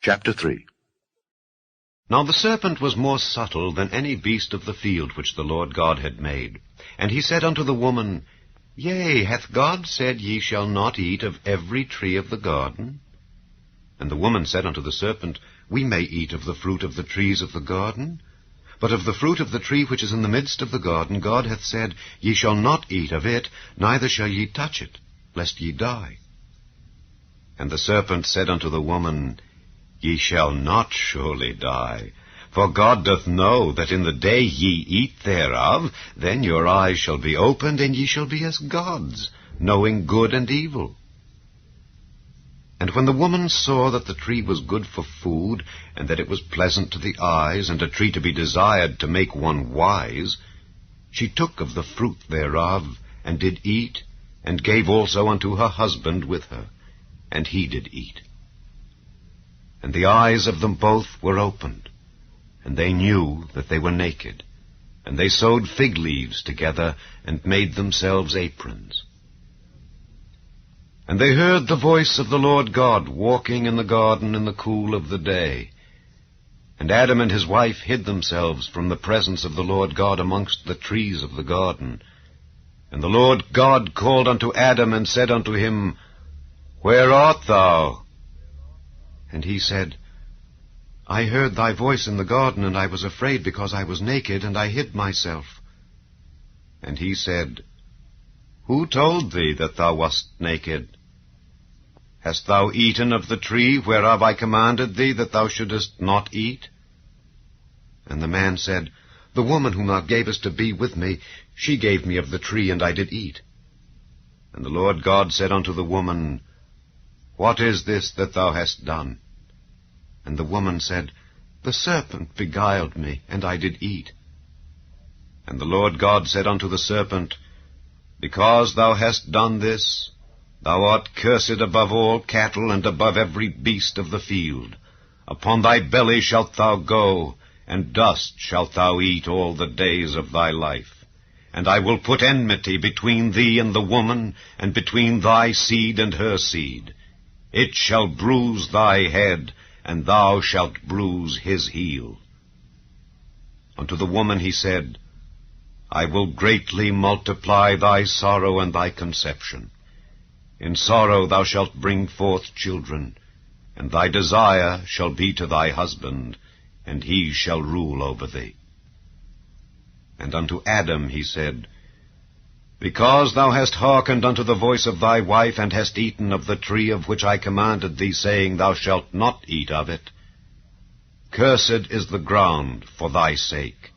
Chapter 3. Now the serpent was more subtle than any beast of the field which the Lord God had made. And he said unto the woman, Yea, hath God said, Ye shall not eat of every tree of the garden? And the woman said unto the serpent, We may eat of the fruit of the trees of the garden. But of the fruit of the tree which is in the midst of the garden, God hath said, Ye shall not eat of it, neither shall ye touch it, lest ye die. And the serpent said unto the woman, Ye shall not surely die. For God doth know that in the day ye eat thereof, then your eyes shall be opened, and ye shall be as gods, knowing good and evil. And when the woman saw that the tree was good for food, and that it was pleasant to the eyes, and a tree to be desired to make one wise, she took of the fruit thereof, and did eat, and gave also unto her husband with her, and he did eat. And the eyes of them both were opened, and they knew that they were naked. And they sewed fig leaves together, and made themselves aprons. And they heard the voice of the Lord God walking in the garden in the cool of the day. And Adam and his wife hid themselves from the presence of the Lord God amongst the trees of the garden. And the Lord God called unto Adam, and said unto him, Where art thou? And he said, I heard thy voice in the garden, and I was afraid because I was naked, and I hid myself. And he said, Who told thee that thou wast naked? Hast thou eaten of the tree whereof I commanded thee that thou shouldest not eat? And the man said, The woman whom thou gavest to be with me, she gave me of the tree, and I did eat. And the Lord God said unto the woman, What is this that thou hast done? And the woman said, The serpent beguiled me, and I did eat. And the Lord God said unto the serpent, Because thou hast done this, thou art cursed above all cattle, and above every beast of the field. Upon thy belly shalt thou go, and dust shalt thou eat all the days of thy life. And I will put enmity between thee and the woman, and between thy seed and her seed. It shall bruise thy head, and thou shalt bruise his heel. Unto the woman he said, I will greatly multiply thy sorrow and thy conception. In sorrow thou shalt bring forth children, and thy desire shall be to thy husband, and he shall rule over thee. And unto Adam he said, Because thou hast hearkened unto the voice of thy wife, and hast eaten of the tree of which I commanded thee, saying, Thou shalt not eat of it, cursed is the ground for thy sake.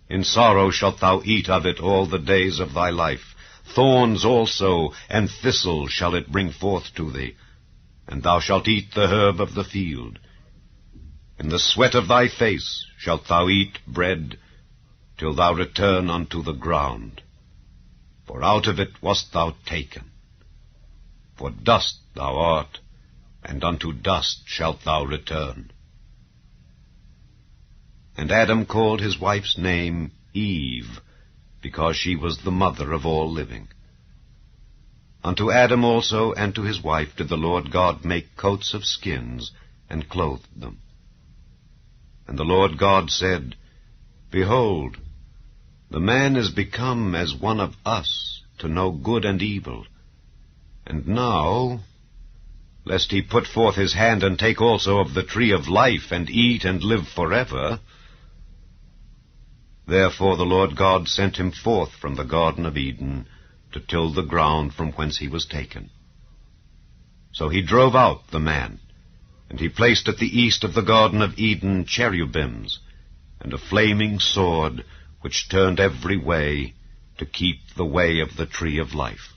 In sorrow shalt thou eat of it all the days of thy life. Thorns also and thistles shall it bring forth to thee, and thou shalt eat the herb of the field. In the sweat of thy face shalt thou eat bread, till thou return unto the ground. For out of it wast thou taken. For dust thou art, and unto dust shalt thou return. And Adam called his wife's name Eve, because she was the mother of all living. Unto Adam also and to his wife did the Lord God make coats of skins, and clothed them. And the Lord God said, Behold, the man is become as one of us, to know good and evil. And now, lest he put forth his hand and take also of the tree of life, and eat and live forever. Therefore the Lord God sent him forth from the Garden of Eden, to till the ground from whence he was taken. So he drove out the man, and he placed at the east of the Garden of Eden cherubims, and a flaming sword, which turned every way, to keep the way of the tree of life.